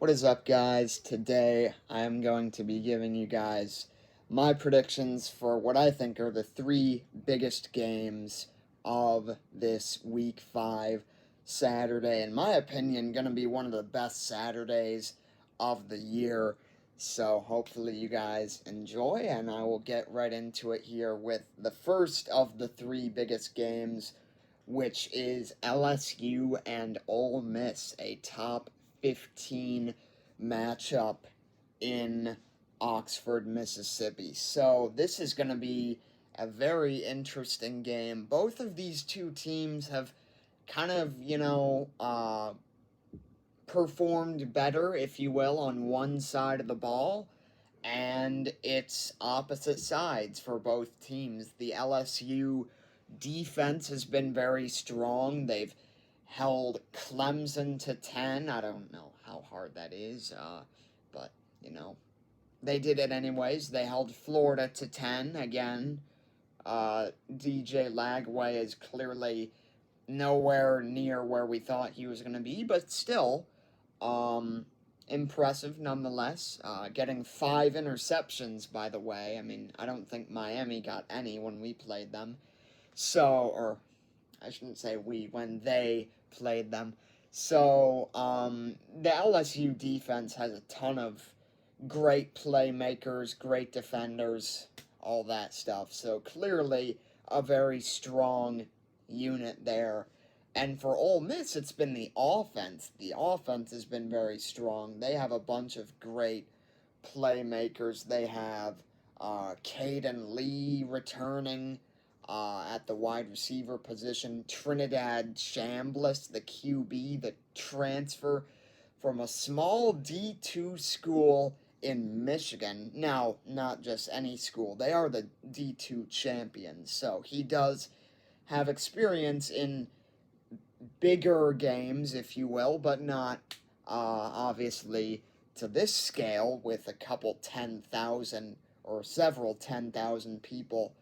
What is up, guys? Today I am going to be giving you guys my predictions for what I think are the three biggest games of this Week 5 Saturday. In my opinion, going to be one of the best Saturdays of the year. So hopefully you guys enjoy, and I will get right into it here with the first of the three biggest games, which is LSU and Ole Miss, a top 15 matchup in Oxford, Mississippi. So this is going to be a very interesting game. Both of these two teams have kind of, performed better, if you will, on one side of the ball, and it's opposite sides for both teams. The LSU defense has been very strong. They've held Clemson to 10. I don't know how hard that is, but, they did it anyways. They held Florida to 10. Again, DJ Lagway is clearly nowhere near where we thought he was going to be, but still, impressive nonetheless. Getting 5 interceptions, by the way. I mean, I don't think Miami got any when we played them. So, or I shouldn't say we, when they played them. So, the LSU defense has a ton of great playmakers, great defenders, all that stuff. So, clearly a very strong unit there. And for Ole Miss, it's been the offense. The offense has been very strong. They have a bunch of great playmakers. They have Caden Lee returning at the wide receiver position. Trinidad Chambliss, the QB, the transfer from a small D2 school in Michigan. Now, not just any school. They are the D2 champions. So he does have experience in bigger games, if you will, but not obviously to this scale with a couple 10,000 or several 10,000 people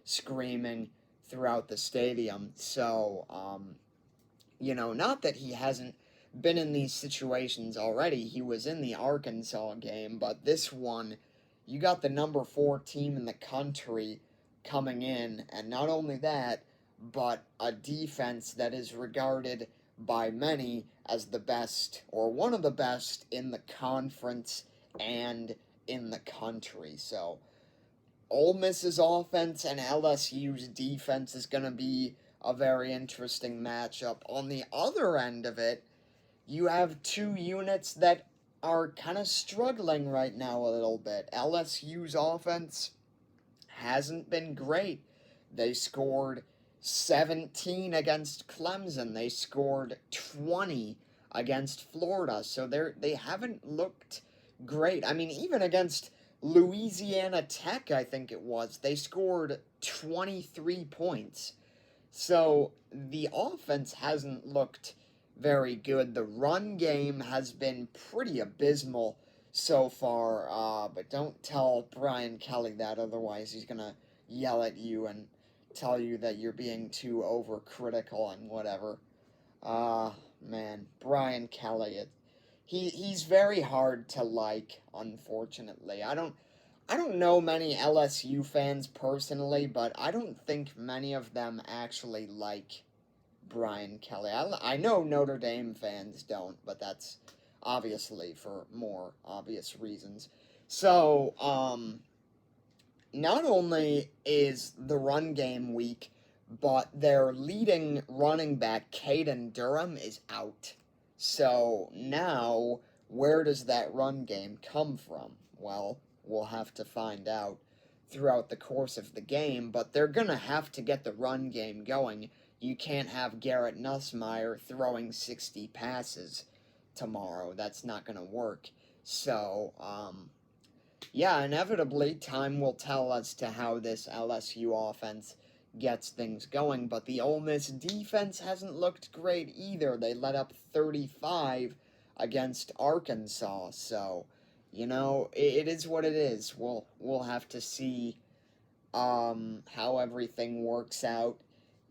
screaming throughout the stadium. So, not that he hasn't been in these situations already. He was in the Arkansas game, but this one, you got the number 4 team in the country coming in, and not only that, but a defense that is regarded by many as the best or one of the best in the conference and in the country. So, Ole Miss's offense and LSU's defense is going to be a very interesting matchup. On the other end of it, you have two units that are kind of struggling right now a little bit. LSU's offense hasn't been great. They scored 17 against Clemson. They scored 20 against Florida. So they haven't looked great. I mean, even against Louisiana Tech, I think it was, they scored 23 points. So the offense hasn't looked very good. The run game has been pretty abysmal so far, but don't tell Brian Kelly that, otherwise he's going to yell at you and tell you that you're being too overcritical and whatever. Man, Brian Kelly, he's very hard to like, unfortunately. I don't know many LSU fans personally, but I don't think many of them actually like Brian Kelly. I know Notre Dame fans don't, but that's obviously for more obvious reasons. So, not only is the run game weak, but their leading running back, Caden Durham, is out. So now, where does that run game come from? Well, we'll have to find out throughout the course of the game, but they're going to have to get the run game going. You can't have Garrett Nussmeier throwing 60 passes tomorrow. That's not going to work. So, yeah, inevitably, time will tell as to how this LSU offense gets things going, but the Ole Miss defense hasn't looked great either. They let up 35 against Arkansas, so, it is what it is. We'll have to see how everything works out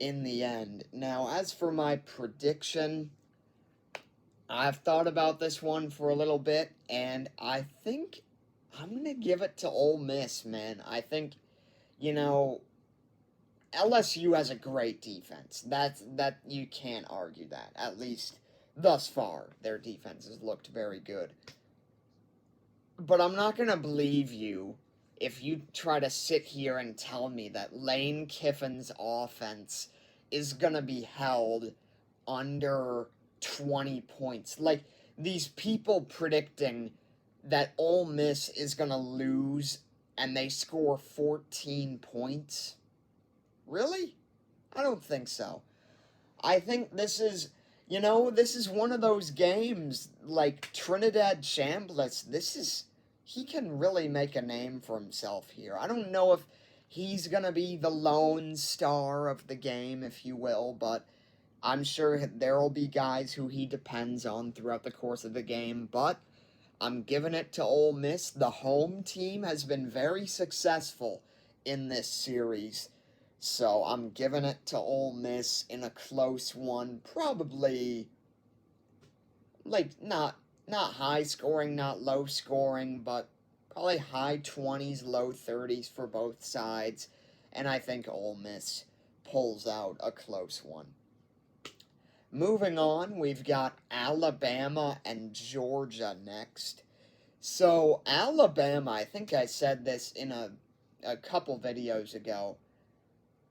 in the end. Now, as for my prediction, I've thought about this one for a little bit, and I think I'm going to give it to Ole Miss, man. I think, you know, LSU has a great defense. That you can't argue that. At least thus far, their defense has looked very good. But I'm not going to believe you if you try to sit here and tell me that Lane Kiffin's offense is going to be held under 20 points. Like, these people predicting that Ole Miss is going to lose and they score 14 points. Really? I don't think so. I think this is one of those games like Trinidad Chambliss. He can really make a name for himself here. I don't know if he's going to be the lone star of the game, if you will, but I'm sure there will be guys who he depends on throughout the course of the game, but I'm giving it to Ole Miss. The home team has been very successful in this series, so I'm giving it to Ole Miss in a close one. Probably, like, not high scoring, not low scoring, but probably high 20s, low 30s for both sides, and I think Ole Miss pulls out a close one. Moving on, we've got Alabama and Georgia next. So, Alabama, I think I said this in a couple videos ago.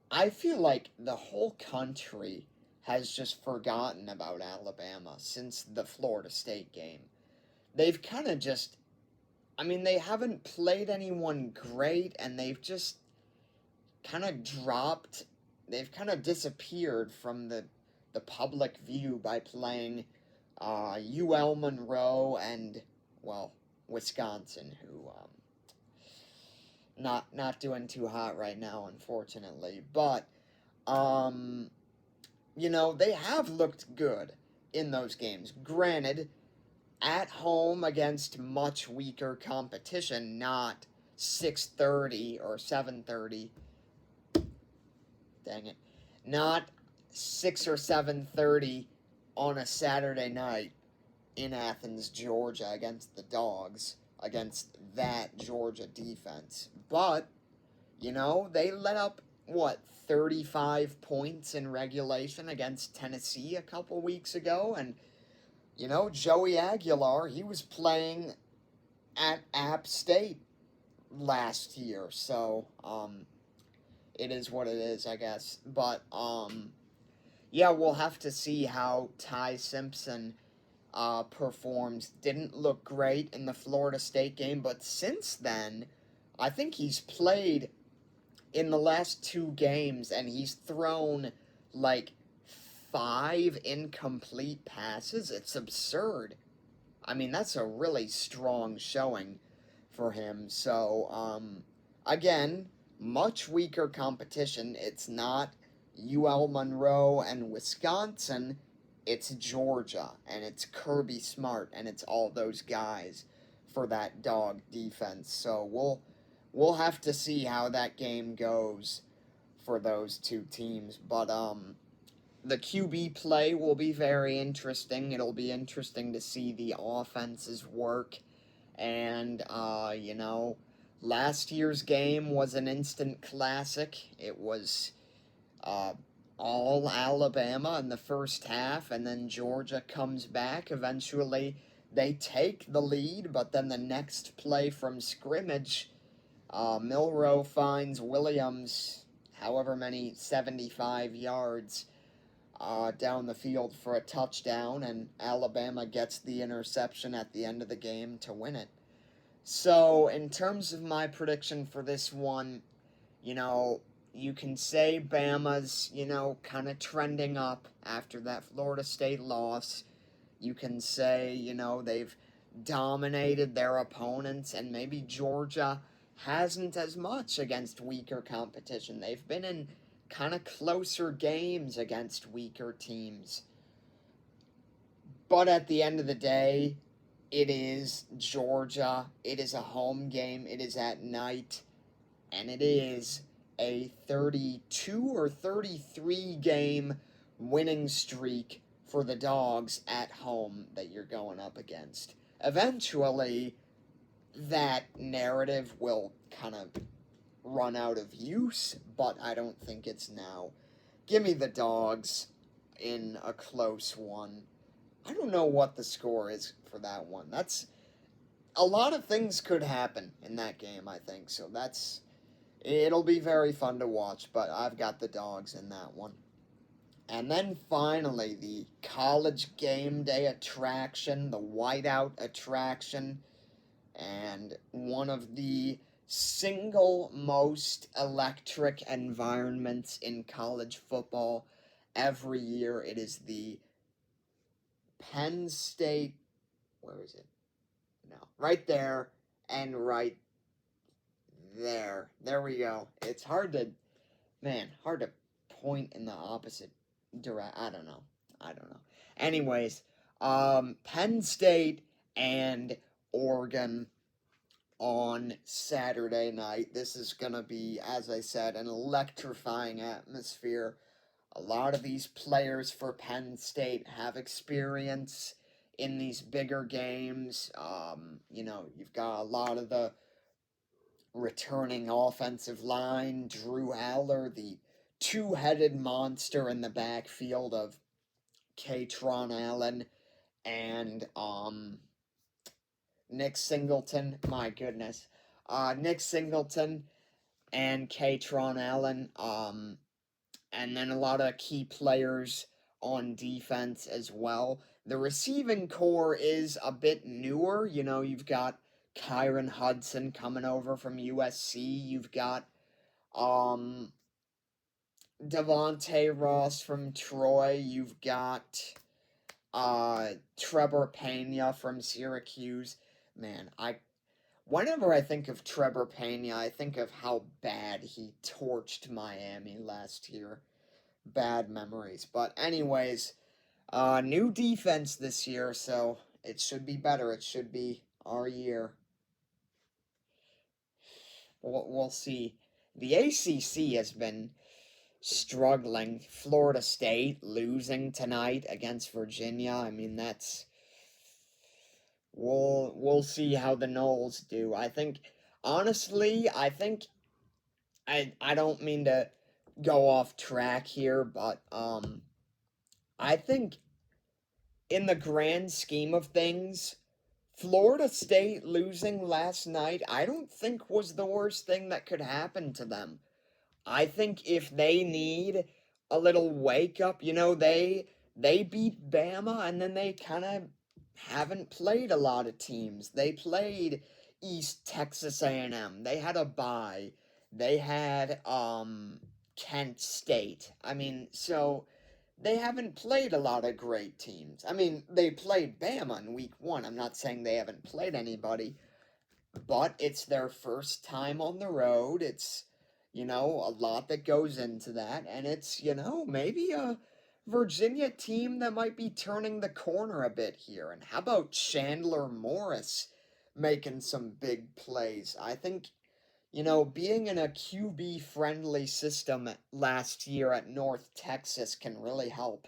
I feel like the whole country has just forgotten about Alabama since the Florida State game. They've kind of just, I mean, they haven't played anyone great, and they've just kind of they've kind of disappeared from the public view by playing UL Monroe and, well, Wisconsin, who not doing too hot right now, unfortunately. But they have looked good in those games. Granted, at home against much weaker competition, not 6:30 or 7:30. Dang it. Not 6 or 7:30 on a Saturday night in Athens, Georgia against the Dogs, against that Georgia defense. But, they let up, 35 points in regulation against Tennessee a couple weeks ago, and, Joey Aguilar, he was playing at App State last year, so, it is what it is, I guess. But, yeah, we'll have to see how Ty Simpson performs. Didn't look great in the Florida State game, but since then, I think he's played in the last 2 games, and he's thrown, like, 5 incomplete passes. It's absurd. I mean, that's a really strong showing for him. So, again, much weaker competition. It's not UL Monroe and Wisconsin. It's Georgia, and it's Kirby Smart, and it's all those guys for that dog defense. So we'll have to see how that game goes for those two teams. But the QB play will be very interesting. It'll be interesting to see the offenses work. And last year's game was an instant classic. It was all Alabama in the first half, and then Georgia comes back. Eventually, they take the lead, but then the next play from scrimmage, Milroe finds Williams however many 75 yards down the field for a touchdown, and Alabama gets the interception at the end of the game to win it. So, in terms of my prediction for this one, you can say Bama's, kind of trending up after that Florida State loss. You can say, they've dominated their opponents, and maybe Georgia hasn't as much against weaker competition. They've been in kind of closer games against weaker teams. But at the end of the day, it is Georgia. It is a home game. It is at night. And it is a 32 or 33 game winning streak for for the Dogs at home that you're going up against. Eventually, that narrative will kind of run out of use, but I don't think it's now. Give me the Dogs in a close one. I don't know what the score is for that one. That's a lot of things could happen in that game, I think. So it'll be very fun to watch, but I've got the Dogs in that one. And then finally, the college game day attraction, the whiteout attraction, and one of the single most electric environments in college football every year. It is the Penn State, where is it? No, right there and right there. There we go. It's hard to point in the opposite direct. I don't know. Anyways, Penn State and Oregon on Saturday night. This is gonna be, as I said, an electrifying atmosphere. A lot of these players for Penn State have experience in these bigger games. You've got a lot of the returning offensive line, Drew Aller, the two-headed monster in the backfield of Kaytron Allen and Nick Singleton. My goodness. Nick Singleton and Kaytron Allen. And then a lot of key players on defense as well. The receiving core is a bit newer. You've got Kyron Hudson coming over from USC. You've got Devontae Ross from Troy. You've got Trevor Pena from Syracuse. Man, whenever I think of Trevor Pena, I think of how bad he torched Miami last year. Bad memories. But anyways, new defense this year, so it should be better. It should be our year. We'll see. The ACC has been struggling. Florida State losing tonight against Virginia. I mean, we'll see how the Noles do. Honestly, I don't mean to go off track here, but I think in the grand scheme of things, Florida State losing last night, I don't think was the worst thing that could happen to them. I think if they need a little wake up, they beat Bama and then they kind of haven't played a lot of teams. They played East Texas A&M. They had a bye. They had Kent State. I mean, so they haven't played a lot of great teams. I mean, they played Bama in week 1. I'm not saying they haven't played anybody, but it's their first time on the road. It's a lot that goes into that, and it's, maybe a Virginia team that might be turning the corner a bit here. And how about Chandler Morris making some big plays? I think, being in a QB-friendly system last year at North Texas can really help.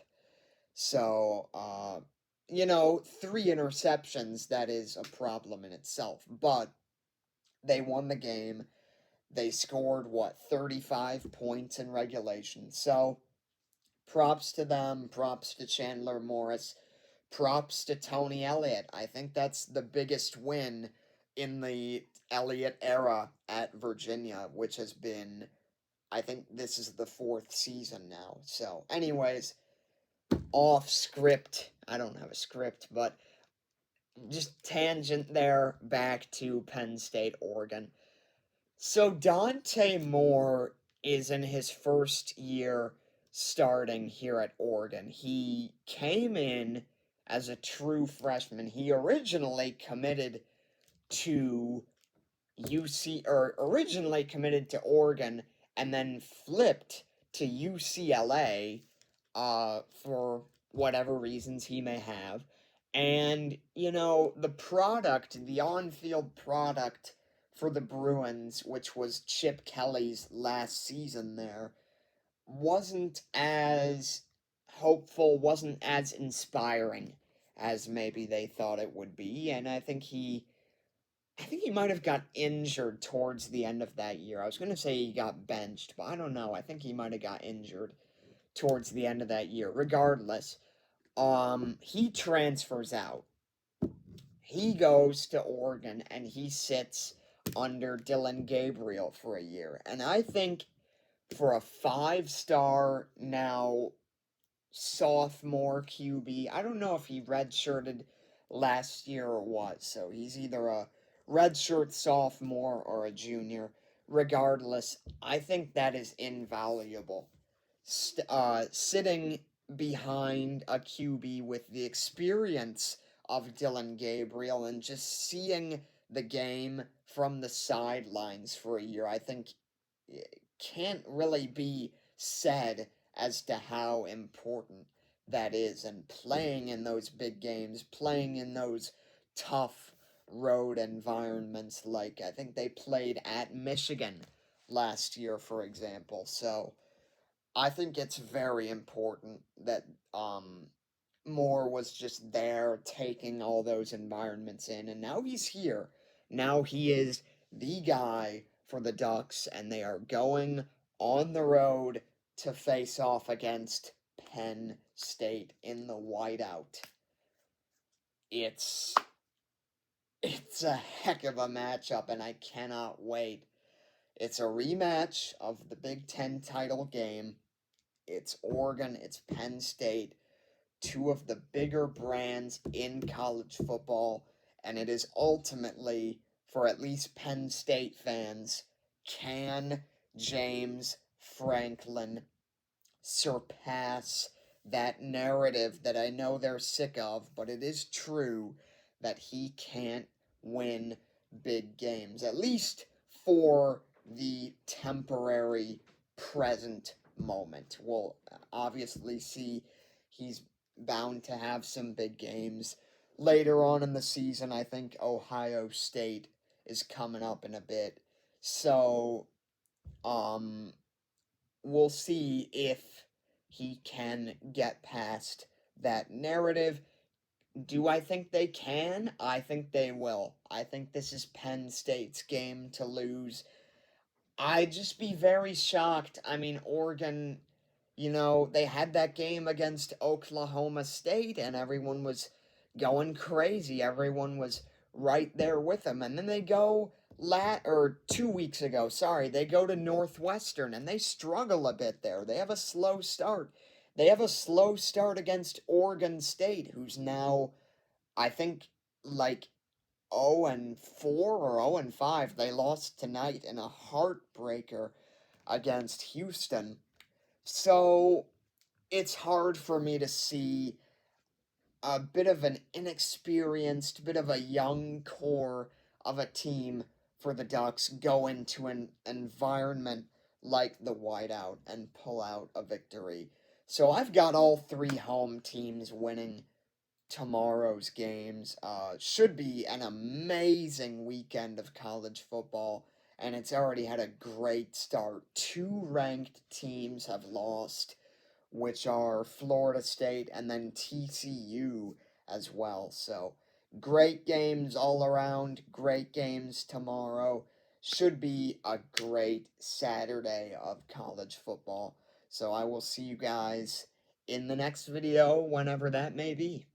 So, 3 interceptions, that is a problem in itself. But they won the game. They scored, 35 points in regulation. So, props to them, props to Chandler Morris, props to Tony Elliott. I think that's the biggest win in the Elliott era at Virginia, which has been, I think this is the 4th season now. So, anyways, off script. I don't have a script, but just tangent there back to Penn State, Oregon. So Dante Moore is in his first year starting here at Oregon. He came in as a true freshman. He originally committed to originally committed to Oregon and then flipped to UCLA for whatever reasons he may have. And, the on-field product for the Bruins, which was Chip Kelly's last season there, wasn't as hopeful, wasn't as inspiring as maybe they thought it would be, and I think he might have got injured towards the end of that year. I was going to say he got benched, but I don't know. I think he might have got injured towards the end of that year. Regardless, he transfers out. He goes to Oregon and he sits under Dylan Gabriel for a year. And I think for a 5-star now sophomore QB, I don't know if he redshirted last year or what, so he's either a redshirt sophomore or a junior. Regardless, I think that is invaluable. Sitting behind a QB with the experience of Dylan Gabriel and just seeing the game from the sidelines for a year, I think it can't really be said as to how important that is. And playing in those big games, playing in those tough road environments, like I think they played at Michigan last year, for example. So I think it's very important that Moore was just there taking all those environments in, and now he's here. Now he is the guy for the Ducks, and they are going on the road to face off against Penn State in the whiteout. It's it's a heck of a matchup, and I cannot wait. It's a rematch of the Big Ten title game. It's Oregon, it's Penn State, two of the bigger brands in college football, and it is ultimately, for at least Penn State fans, can James Franklin surpass that narrative that I know they're sick of, but it is true that he can't win big games, at least for the temporary present moment. We'll obviously see he's bound to have some big games later on in the season. I think Ohio State is coming up in a bit. So, um, we'll see if he can get past that narrative. Do I think they can? I think they will. I think this is Penn State's game to lose. I'd just be very shocked. I mean, Oregon, they had that game against Oklahoma State and everyone was going crazy. Everyone was right there with them. And then they go 2 weeks ago, sorry, they go to Northwestern and they struggle a bit there. They have a slow start. They have a slow start against Oregon State, who's now, I think, like 0-4 or 0-5. They lost tonight in a heartbreaker against Houston. So it's hard for me to see a bit of an inexperienced, bit of a young core of a team for the Ducks go into an environment like the whiteout and pull out a victory. So I've got all three home teams winning tomorrow's games. Should be an amazing weekend of college football, and it's already had a great start. Two ranked teams have lost, which are Florida State and then TCU as well. So, great games all around, great games tomorrow. Should be a great Saturday of college football. So, I will see you guys in the next video, whenever that may be.